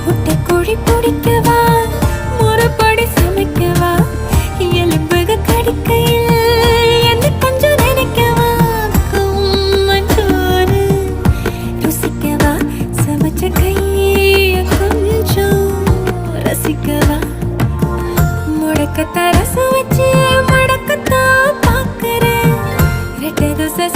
முட்டை கோழி பிடிக்கவா முறைப்படி சமைக்கவா எலும்புக கடிக்கையில் என்ன கொஞ்சம் நினைக்கவா மஞ்சோறு ருசிக்கவா சமைச்ச கைய கொஞ்சம் ரசிக்கவா முடக்கத்த ரசம் வச்சு மடக்கத்தான் பார்க்கிறேன் ரெட்டை தோசை